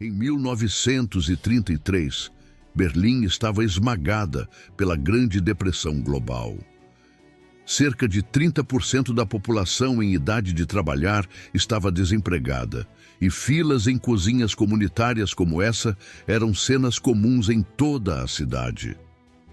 Em 1933, Berlim estava esmagada pela Grande Depressão Global. Cerca de 30% da população em idade de trabalhar estava desempregada, e filas em cozinhas comunitárias como essa eram cenas comuns em toda a cidade.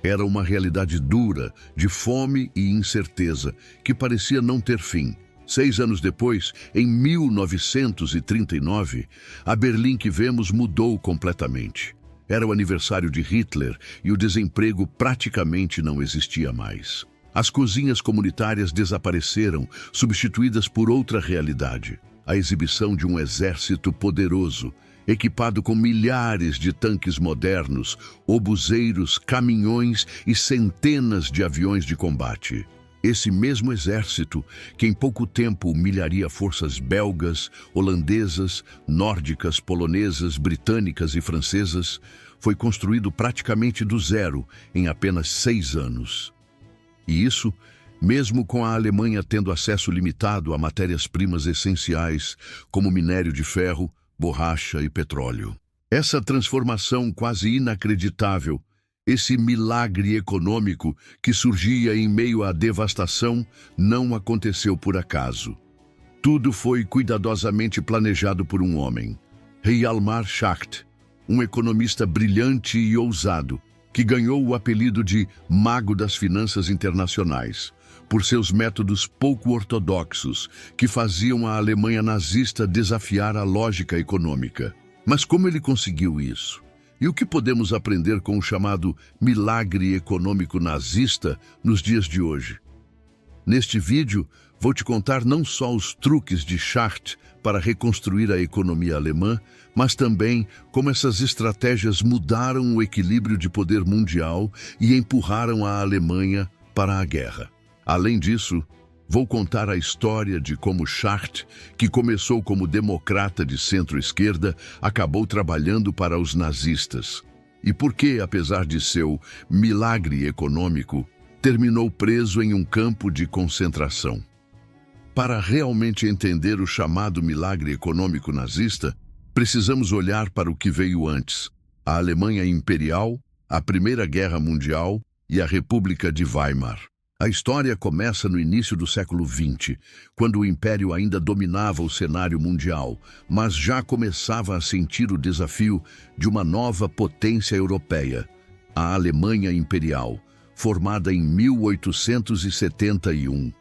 Era uma realidade dura, de fome e incerteza, que parecia não ter fim. 6 anos depois, em 1939, a Berlim que vemos mudou completamente. Era o aniversário de Hitler e o desemprego praticamente não existia mais. As cozinhas comunitárias desapareceram, substituídas por outra realidade: a exibição de um exército poderoso, equipado com milhares de tanques modernos, obuseiros, caminhões e centenas de aviões de combate. Esse mesmo exército, que em pouco tempo humilharia forças belgas, holandesas, nórdicas, polonesas, britânicas e francesas, foi construído praticamente do zero em apenas 6 anos. E isso, mesmo com a Alemanha tendo acesso limitado a matérias-primas essenciais, como minério de ferro, borracha e petróleo. Essa transformação quase inacreditável, esse milagre econômico que surgia em meio à devastação, não aconteceu por acaso. Tudo foi cuidadosamente planejado por um homem, Hjalmar Schacht, um economista brilhante e ousado, que ganhou o apelido de Mago das Finanças Internacionais, por seus métodos pouco ortodoxos, que faziam a Alemanha nazista desafiar a lógica econômica. Mas como ele conseguiu isso? E o que podemos aprender com o chamado milagre econômico nazista nos dias de hoje? Neste vídeo, vou te contar não só os truques de Schacht para reconstruir a economia alemã, mas também como essas estratégias mudaram o equilíbrio de poder mundial e empurraram a Alemanha para a guerra. Além disso, vou contar a história de como Schacht, que começou como democrata de centro-esquerda, acabou trabalhando para os nazistas. E por que, apesar de seu milagre econômico, terminou preso em um campo de concentração. Para realmente entender o chamado milagre econômico nazista, precisamos olhar para o que veio antes: a Alemanha Imperial, a Primeira Guerra Mundial e a República de Weimar. A história começa no início do século XX, quando o Império ainda dominava o cenário mundial, mas já começava a sentir o desafio de uma nova potência europeia, a Alemanha Imperial, formada em 1871.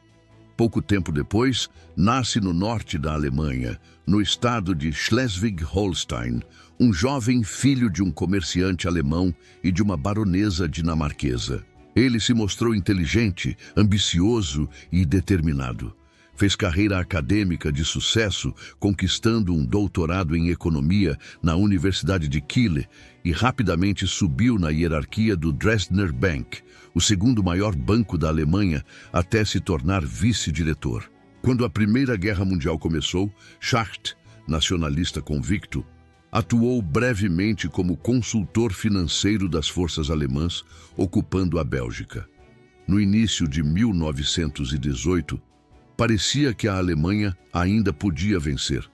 Pouco tempo depois, nasce no norte da Alemanha, no estado de Schleswig-Holstein, um jovem filho de um comerciante alemão e de uma baronesa dinamarquesa. Ele se mostrou inteligente, ambicioso e determinado. Fez carreira acadêmica de sucesso, conquistando um doutorado em economia na Universidade de Kiel e rapidamente subiu na hierarquia do Dresdner Bank, o segundo maior banco da Alemanha, até se tornar vice-diretor. Quando a Primeira Guerra Mundial começou, Schacht, nacionalista convicto, atuou brevemente como consultor financeiro das forças alemãs, ocupando a Bélgica. No início de 1918, parecia que a Alemanha ainda podia vencer,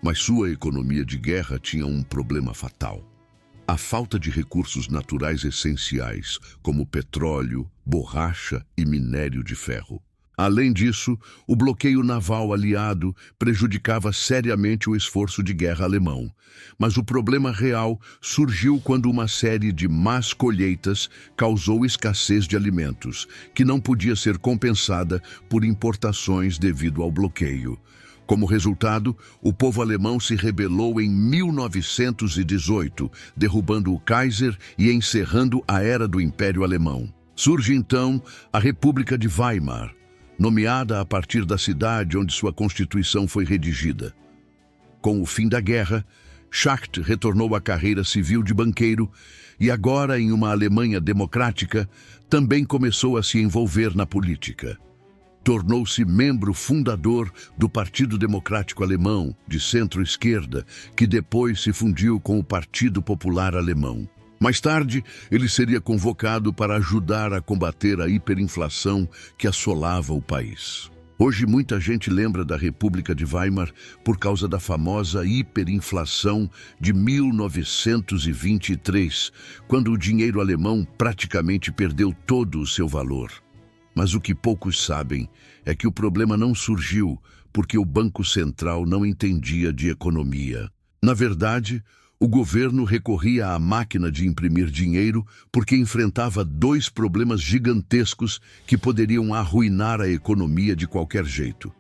mas sua economia de guerra tinha um problema fatal: a falta de recursos naturais essenciais, como petróleo, borracha e minério de ferro. Além disso, o bloqueio naval aliado prejudicava seriamente o esforço de guerra alemão. Mas o problema real surgiu quando uma série de más colheitas causou escassez de alimentos, que não podia ser compensada por importações devido ao bloqueio. Como resultado, o povo alemão se rebelou em 1918, derrubando o Kaiser e encerrando a era do Império Alemão. Surge então a República de Weimar, nomeada a partir da cidade onde sua Constituição foi redigida. Com o fim da guerra, Schacht retornou à carreira civil de banqueiro e agora, em uma Alemanha democrática, também começou a se envolver na política. Tornou-se membro fundador do Partido Democrático Alemão, de centro-esquerda, que depois se fundiu com o Partido Popular Alemão. Mais tarde, ele seria convocado para ajudar a combater a hiperinflação que assolava o país. Hoje muita gente lembra da República de Weimar por causa da famosa hiperinflação de 1923, quando o dinheiro alemão praticamente perdeu todo o seu valor. Mas o que poucos sabem é que o problema não surgiu porque o Banco Central não entendia de economia. Na verdade, o governo recorria à máquina de imprimir dinheiro porque enfrentava dois problemas gigantescos que poderiam arruinar a economia de qualquer jeito.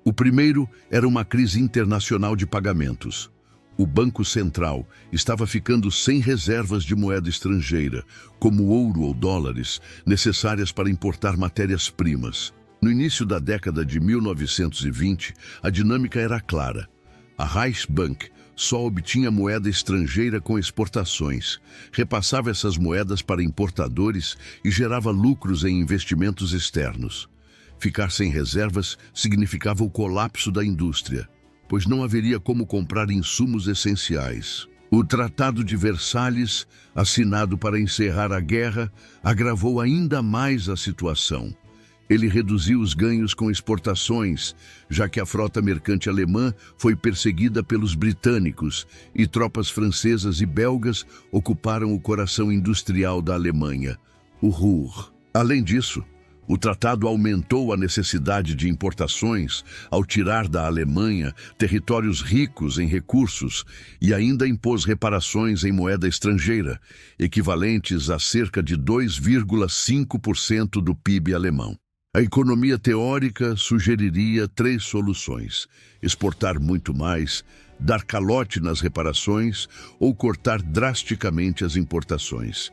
O primeiro era uma crise internacional de pagamentos. O Banco Central estava ficando sem reservas de moeda estrangeira, como ouro ou dólares, necessárias para importar matérias-primas. No início da década de 1920, a dinâmica era clara. A Reichsbank só obtinha moeda estrangeira com exportações, repassava essas moedas para importadores e gerava lucros em investimentos externos. Ficar sem reservas significava o colapso da indústria, pois não haveria como comprar insumos essenciais. O Tratado de Versalhes, assinado para encerrar a guerra, agravou ainda mais a situação. Ele reduziu os ganhos com exportações, já que a frota mercante alemã foi perseguida pelos britânicos e tropas francesas e belgas ocuparam o coração industrial da Alemanha, o Ruhr. Além disso, o tratado aumentou a necessidade de importações ao tirar da Alemanha territórios ricos em recursos e ainda impôs reparações em moeda estrangeira, equivalentes a cerca de 2,5% do PIB alemão. A economia teórica sugeriria três soluções: exportar muito mais, dar calote nas reparações ou cortar drasticamente as importações.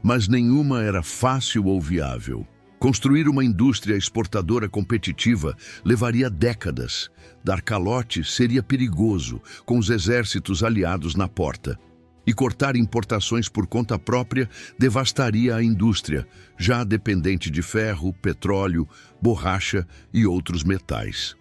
Mas nenhuma era fácil ou viável. Construir uma indústria exportadora competitiva levaria décadas. Dar calote seria perigoso, com os exércitos aliados na porta. E cortar importações por conta própria devastaria a indústria, já dependente de ferro, petróleo, borracha e outros metais.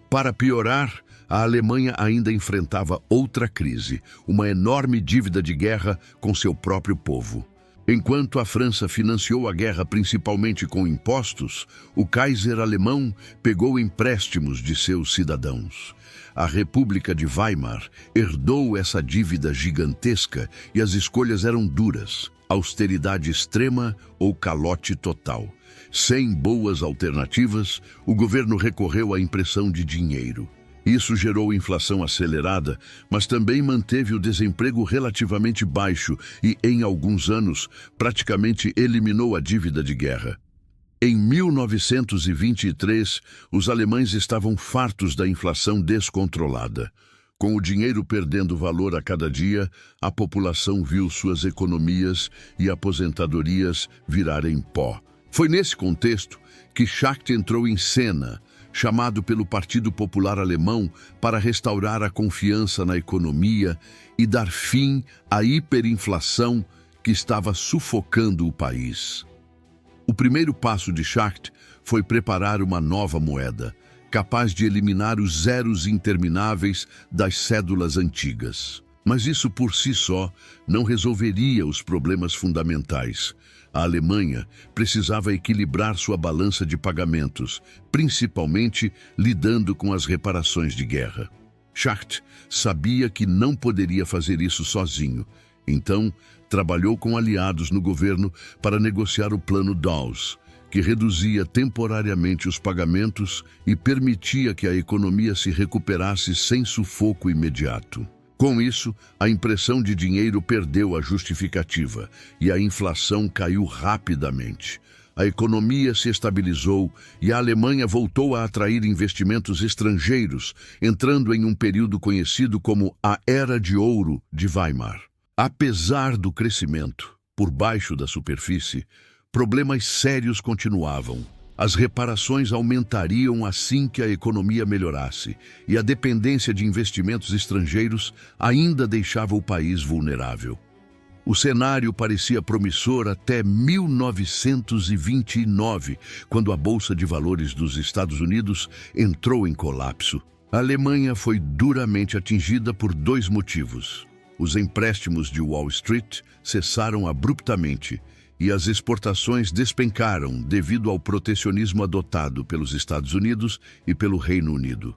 Para piorar, a Alemanha ainda enfrentava outra crise, uma enorme dívida de guerra com seu próprio povo. Enquanto a França financiou a guerra principalmente com impostos, o Kaiser alemão pegou empréstimos de seus cidadãos. A República de Weimar herdou essa dívida gigantesca e as escolhas eram duras: austeridade extrema ou calote total. Sem boas alternativas, o governo recorreu à impressão de dinheiro. Isso gerou inflação acelerada, mas também manteve o desemprego relativamente baixo e, em alguns anos, praticamente eliminou a dívida de guerra. Em 1923, os alemães estavam fartos da inflação descontrolada. Com o dinheiro perdendo valor a cada dia, a população viu suas economias e aposentadorias virarem pó. Foi nesse contexto que Schacht entrou em cena, chamado pelo Partido Popular Alemão para restaurar a confiança na economia e dar fim à hiperinflação que estava sufocando o país. O primeiro passo de Schacht foi preparar uma nova moeda, capaz de eliminar os zeros intermináveis das cédulas antigas. Mas isso por si só não resolveria os problemas fundamentais. A Alemanha precisava equilibrar sua balança de pagamentos, principalmente lidando com as reparações de guerra. Schacht sabia que não poderia fazer isso sozinho, então trabalhou com aliados no governo para negociar o Plano Dawes, que reduzia temporariamente os pagamentos e permitia que a economia se recuperasse sem sufoco imediato. Com isso, a impressão de dinheiro perdeu a justificativa e a inflação caiu rapidamente. A economia se estabilizou e a Alemanha voltou a atrair investimentos estrangeiros, entrando em um período conhecido como a Era de Ouro de Weimar. Apesar do crescimento, por baixo da superfície, problemas sérios continuavam. As reparações aumentariam assim que a economia melhorasse, e a dependência de investimentos estrangeiros ainda deixava o país vulnerável. O cenário parecia promissor até 1929, quando a Bolsa de Valores dos Estados Unidos entrou em colapso. A Alemanha foi duramente atingida por dois motivos. Os empréstimos de Wall Street cessaram abruptamente e as exportações despencaram devido ao protecionismo adotado pelos Estados Unidos e pelo Reino Unido.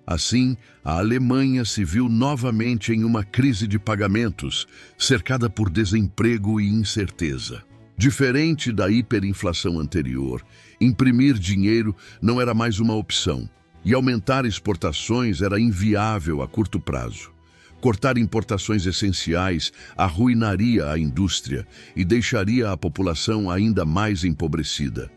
Assim, a Alemanha se viu novamente em uma crise de pagamentos, cercada por desemprego e incerteza. Diferente da hiperinflação anterior, imprimir dinheiro não era mais uma opção, e aumentar exportações era inviável a curto prazo. Cortar importações essenciais arruinaria a indústria e deixaria a população ainda mais empobrecida.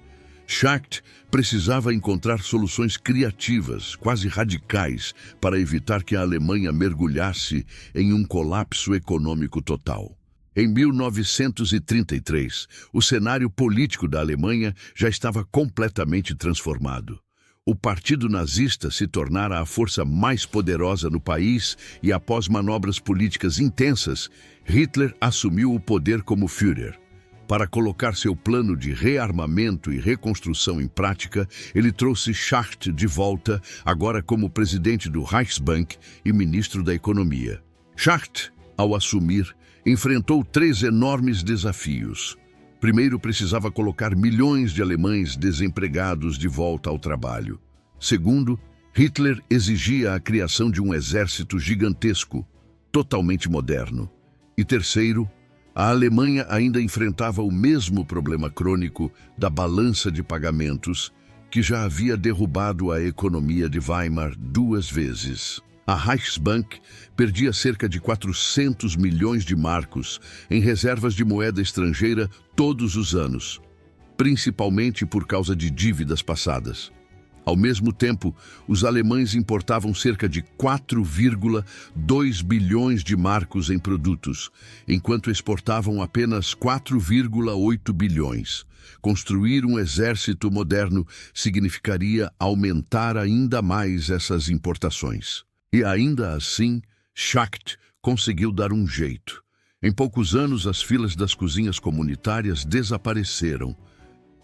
Schacht precisava encontrar soluções criativas, quase radicais, para evitar que a Alemanha mergulhasse em um colapso econômico total. Em 1933, o cenário político da Alemanha já estava completamente transformado. O Partido Nazista se tornara a força mais poderosa no país e, após manobras políticas intensas, Hitler assumiu o poder como Führer. Para colocar seu plano de rearmamento e reconstrução em prática, ele trouxe Schacht de volta, agora como presidente do Reichsbank e ministro da Economia. Schacht, ao assumir, enfrentou 3 enormes desafios. Primeiro, precisava colocar milhões de alemães desempregados de volta ao trabalho. Segundo, Hitler exigia a criação de um exército gigantesco, totalmente moderno. E terceiro, a Alemanha ainda enfrentava o mesmo problema crônico da balança de pagamentos, que já havia derrubado a economia de Weimar 2 vezes. A Reichsbank perdia cerca de 400 milhões de marcos em reservas de moeda estrangeira todos os anos, principalmente por causa de dívidas passadas. Ao mesmo tempo, os alemães importavam cerca de 4,2 bilhões de marcos em produtos, enquanto exportavam apenas 4,8 bilhões. Construir um exército moderno significaria aumentar ainda mais essas importações. E ainda assim, Schacht conseguiu dar um jeito. Em poucos anos, as filas das cozinhas comunitárias desapareceram.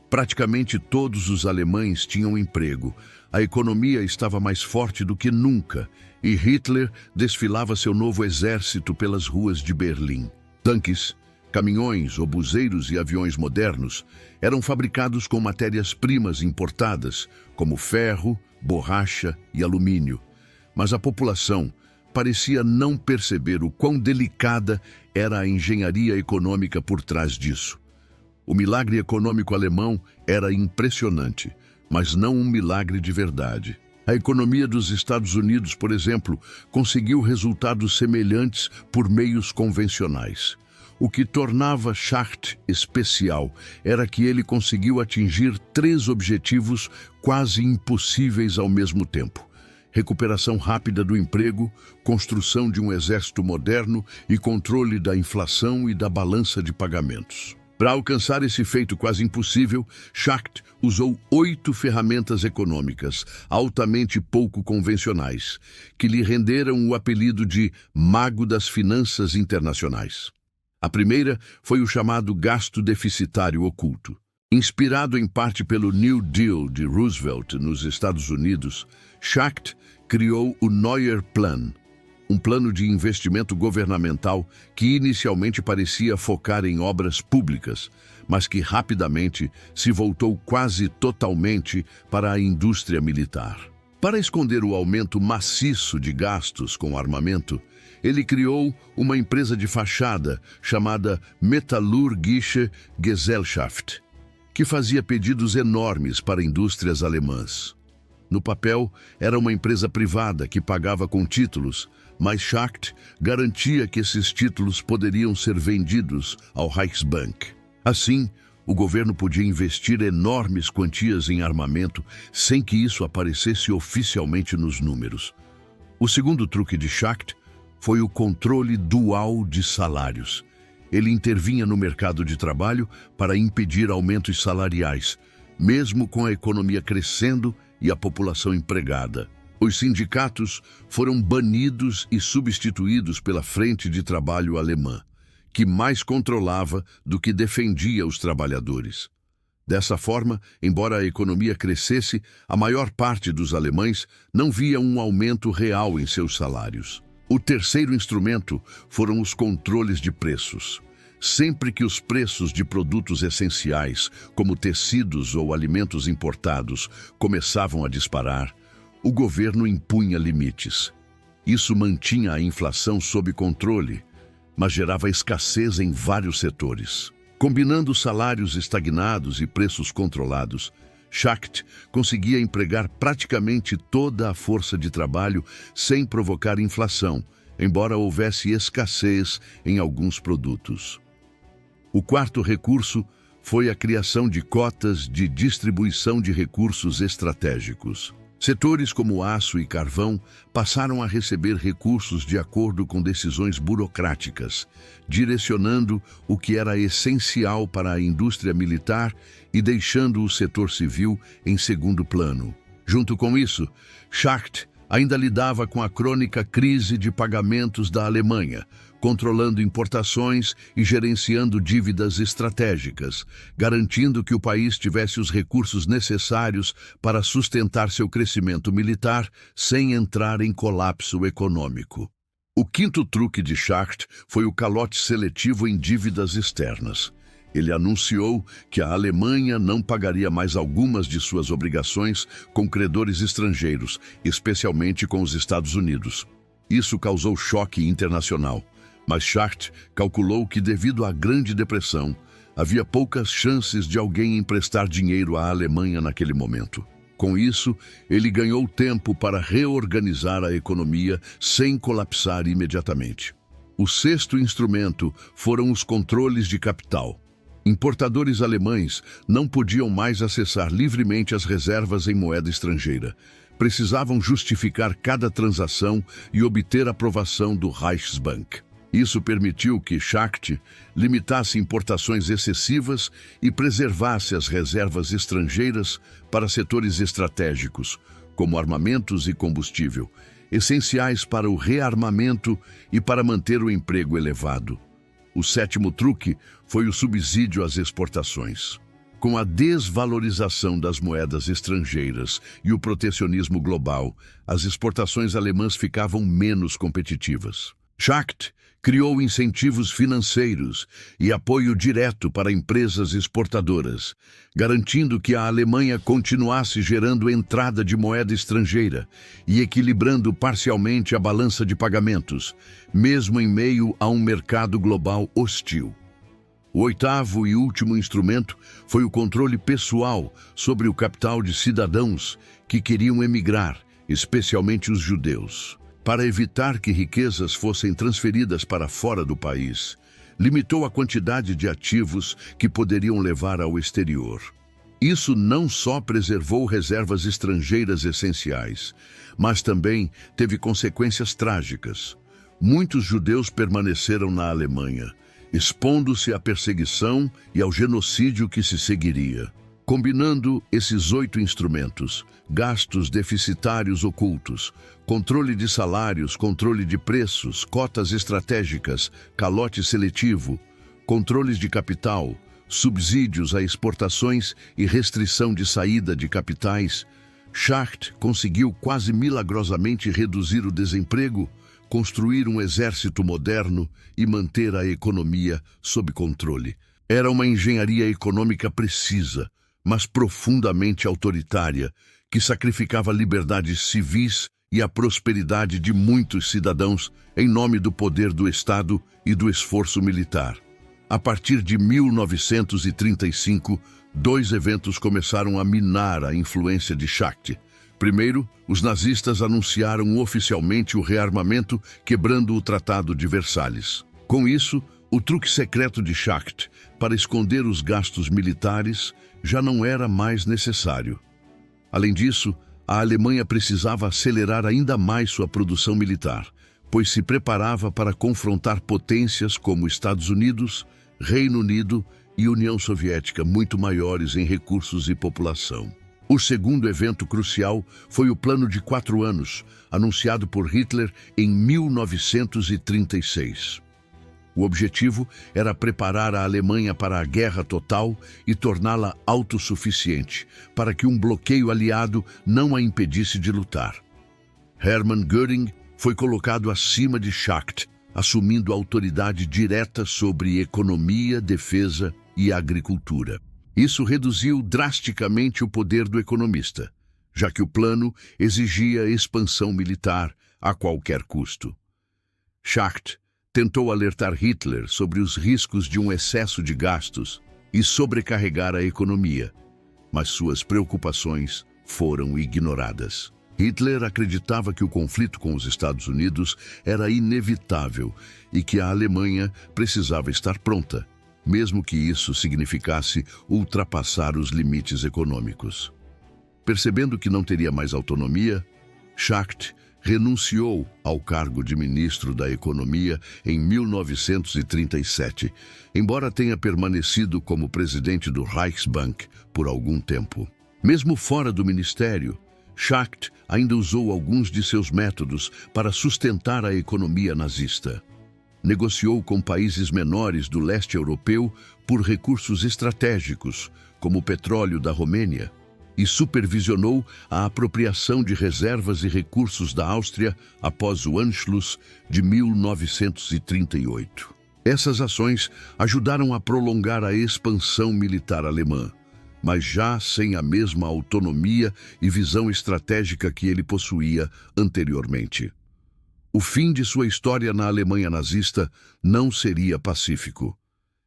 Praticamente todos os alemães tinham emprego, a economia estava mais forte do que nunca e Hitler desfilava seu novo exército pelas ruas de Berlim. Tanques, caminhões, obuseiros e aviões modernos eram fabricados com matérias-primas importadas, como ferro, borracha e alumínio. Mas a população parecia não perceber o quão delicada era a engenharia econômica por trás disso. O milagre econômico alemão era impressionante, mas não um milagre de verdade. A economia dos Estados Unidos, por exemplo, conseguiu resultados semelhantes por meios convencionais. O que tornava Schacht especial era que ele conseguiu atingir 3 objetivos quase impossíveis ao mesmo tempo: recuperação rápida do emprego, construção de um exército moderno e controle da inflação e da balança de pagamentos. Para alcançar esse feito quase impossível, Schacht usou 8 ferramentas econômicas, altamente pouco convencionais, que lhe renderam o apelido de Mago das Finanças Internacionais. A primeira foi o chamado gasto deficitário oculto. Inspirado em parte pelo New Deal de Roosevelt nos Estados Unidos, Schacht criou o Neuer Plan, um plano de investimento governamental que inicialmente parecia focar em obras públicas, mas que rapidamente se voltou quase totalmente para a indústria militar. Para esconder o aumento maciço de gastos com armamento, ele criou uma empresa de fachada chamada Metallurgische Gesellschaft, que fazia pedidos enormes para indústrias alemãs. No papel, era uma empresa privada que pagava com títulos, mas Schacht garantia que esses títulos poderiam ser vendidos ao Reichsbank. Assim, o governo podia investir enormes quantias em armamento sem que isso aparecesse oficialmente nos números. O segundo truque de Schacht foi o controle dual de salários. Ele intervinha no mercado de trabalho para impedir aumentos salariais, mesmo com a economia crescendo e a população empregada. Os sindicatos foram banidos e substituídos pela Frente de Trabalho Alemã, que mais controlava do que defendia os trabalhadores. Dessa forma, embora a economia crescesse, a maior parte dos alemães não via um aumento real em seus salários. O terceiro instrumento foram os controles de preços. Sempre que os preços de produtos essenciais, como tecidos ou alimentos importados, começavam a disparar, o governo impunha limites. Isso mantinha a inflação sob controle, mas gerava escassez em vários setores. Combinando salários estagnados e preços controlados, Schacht conseguia empregar praticamente toda a força de trabalho sem provocar inflação, embora houvesse escassez em alguns produtos. O quarto recurso foi a criação de cotas de distribuição de recursos estratégicos. Setores como aço e carvão passaram a receber recursos de acordo com decisões burocráticas, direcionando o que era essencial para a indústria militar e deixando o setor civil em segundo plano. Junto com isso, Schacht ainda lidava com a crônica crise de pagamentos da Alemanha, controlando importações e gerenciando dívidas estratégicas, garantindo que o país tivesse os recursos necessários para sustentar seu crescimento militar sem entrar em colapso econômico. O quinto truque de Schacht foi o calote seletivo em dívidas externas. Ele anunciou que a Alemanha não pagaria mais algumas de suas obrigações com credores estrangeiros, especialmente com os Estados Unidos. Isso causou choque internacional. Mas Schacht calculou que, devido à Grande Depressão, havia poucas chances de alguém emprestar dinheiro à Alemanha naquele momento. Com isso, ele ganhou tempo para reorganizar a economia sem colapsar imediatamente. O sexto instrumento foram os controles de capital. Importadores alemães não podiam mais acessar livremente as reservas em moeda estrangeira. Precisavam justificar cada transação e obter aprovação do Reichsbank. Isso permitiu que Schacht limitasse importações excessivas e preservasse as reservas estrangeiras para setores estratégicos, como armamentos e combustível, essenciais para o rearmamento e para manter o emprego elevado. O sétimo truque foi o subsídio às exportações. Com a desvalorização das moedas estrangeiras e o protecionismo global, as exportações alemãs ficavam menos competitivas. Schacht criou incentivos financeiros e apoio direto para empresas exportadoras, garantindo que a Alemanha continuasse gerando entrada de moeda estrangeira e equilibrando parcialmente a balança de pagamentos, mesmo em meio a um mercado global hostil. O oitavo e último instrumento foi o controle pessoal sobre o capital de cidadãos que queriam emigrar, especialmente os judeus. Para evitar que riquezas fossem transferidas para fora do país, limitou a quantidade de ativos que poderiam levar ao exterior. Isso não só preservou reservas estrangeiras essenciais, mas também teve consequências trágicas. Muitos judeus permaneceram na Alemanha, expondo-se à perseguição e ao genocídio que se seguiria. Combinando esses 8 instrumentos, gastos deficitários ocultos, controle de salários, controle de preços, cotas estratégicas, calote seletivo, controles de capital, subsídios a exportações e restrição de saída de capitais, Schacht conseguiu quase milagrosamente reduzir o desemprego, construir um exército moderno e manter a economia sob controle. Era uma engenharia econômica precisa, mas profundamente autoritária, que sacrificava liberdades civis e a prosperidade de muitos cidadãos em nome do poder do Estado e do esforço militar. A partir de 1935, 2 eventos começaram a minar a influência de Schacht. Primeiro, os nazistas anunciaram oficialmente o rearmamento, quebrando o Tratado de Versalhes. Com isso, o truque secreto de Schacht para esconder os gastos militares já não era mais necessário. Além disso, a Alemanha precisava acelerar ainda mais sua produção militar, pois se preparava para confrontar potências como Estados Unidos, Reino Unido e União Soviética, muito maiores em recursos e população. O segundo evento crucial foi o Plano de 4 anos, anunciado por Hitler em 1936. O objetivo era preparar a Alemanha para a guerra total e torná-la autossuficiente, para que um bloqueio aliado não a impedisse de lutar. Hermann Göring foi colocado acima de Schacht, assumindo autoridade direta sobre economia, defesa e agricultura. Isso reduziu drasticamente o poder do economista, já que o plano exigia expansão militar a qualquer custo. Schacht tentou alertar Hitler sobre os riscos de um excesso de gastos e sobrecarregar a economia, mas suas preocupações foram ignoradas. Hitler acreditava que o conflito com os Estados Unidos era inevitável e que a Alemanha precisava estar pronta, mesmo que isso significasse ultrapassar os limites econômicos. Percebendo que não teria mais autonomia, Schacht renunciou ao cargo de ministro da Economia em 1937, embora tenha permanecido como presidente do Reichsbank por algum tempo. Mesmo fora do ministério, Schacht ainda usou alguns de seus métodos para sustentar a economia nazista. Negociou com países menores do leste europeu por recursos estratégicos, como o petróleo da Romênia, e supervisionou a apropriação de reservas e recursos da Áustria após o Anschluss de 1938. Essas ações ajudaram a prolongar a expansão militar alemã, mas já sem a mesma autonomia e visão estratégica que ele possuía anteriormente. O fim de sua história na Alemanha nazista não seria pacífico.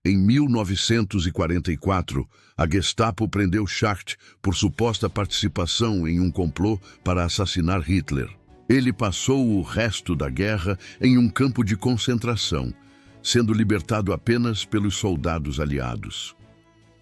Em 1944, a Gestapo prendeu Schacht por suposta participação em um complô para assassinar Hitler. Ele passou o resto da guerra em um campo de concentração, sendo libertado apenas pelos soldados aliados.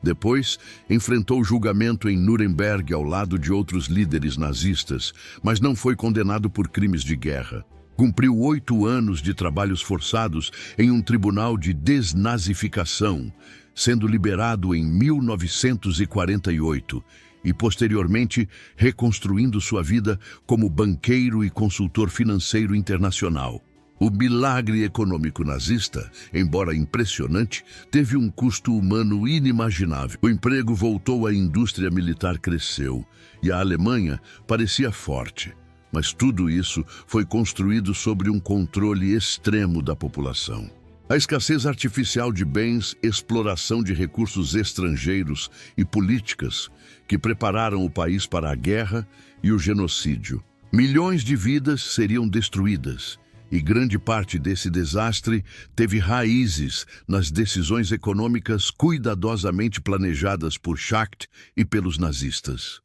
Depois, enfrentou julgamento em Nuremberg ao lado de outros líderes nazistas, mas não foi condenado por crimes de guerra. Cumpriu 8 anos de trabalhos forçados em um tribunal de desnazificação, sendo liberado em 1948 e, posteriormente, reconstruindo sua vida como banqueiro e consultor financeiro internacional. O milagre econômico nazista, embora impressionante, teve um custo humano inimaginável. O emprego voltou, a indústria militar cresceu e a Alemanha parecia forte. Mas tudo isso foi construído sobre um controle extremo da população. A escassez artificial de bens, exploração de recursos estrangeiros e políticas que prepararam o país para a guerra e o genocídio. Milhões de vidas seriam destruídas, e grande parte desse desastre teve raízes nas decisões econômicas cuidadosamente planejadas por Schacht e pelos nazistas.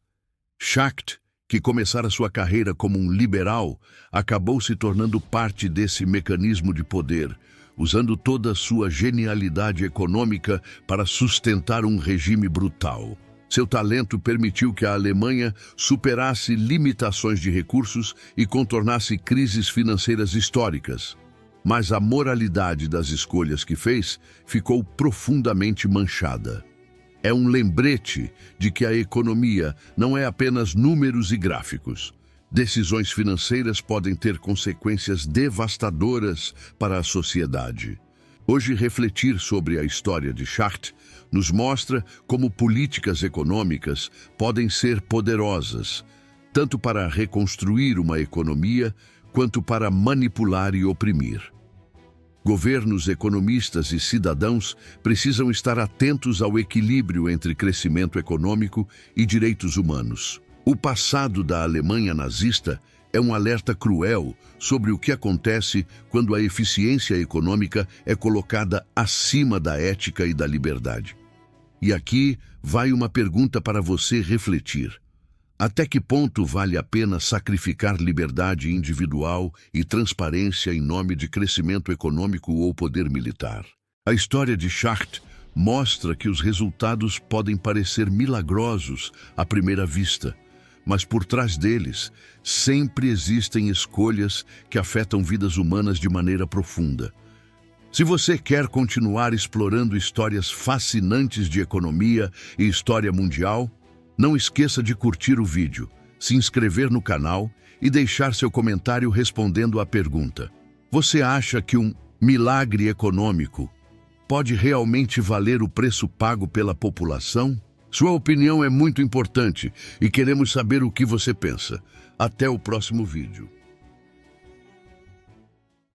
Schacht, que começara sua carreira como um liberal, acabou se tornando parte desse mecanismo de poder, usando toda a sua genialidade econômica para sustentar um regime brutal. Seu talento permitiu que a Alemanha superasse limitações de recursos e contornasse crises financeiras históricas. Mas a moralidade das escolhas que fez ficou profundamente manchada. É um lembrete de que a economia não é apenas números e gráficos. Decisões financeiras podem ter consequências devastadoras para a sociedade. Hoje, refletir sobre a história de Schacht nos mostra como políticas econômicas podem ser poderosas, tanto para reconstruir uma economia, quanto para manipular e oprimir. Governos, economistas e cidadãos precisam estar atentos ao equilíbrio entre crescimento econômico e direitos humanos. O passado da Alemanha nazista é um alerta cruel sobre o que acontece quando a eficiência econômica é colocada acima da ética e da liberdade. E aqui vai uma pergunta para você refletir. Até que ponto vale a pena sacrificar liberdade individual e transparência em nome de crescimento econômico ou poder militar? A história de Schacht mostra que os resultados podem parecer milagrosos à primeira vista, mas por trás deles sempre existem escolhas que afetam vidas humanas de maneira profunda. Se você quer continuar explorando histórias fascinantes de economia e história mundial, não esqueça de curtir o vídeo, se inscrever no canal e deixar seu comentário respondendo à pergunta: você acha que um milagre econômico pode realmente valer o preço pago pela população? Sua opinião é muito importante e queremos saber o que você pensa. Até o próximo vídeo.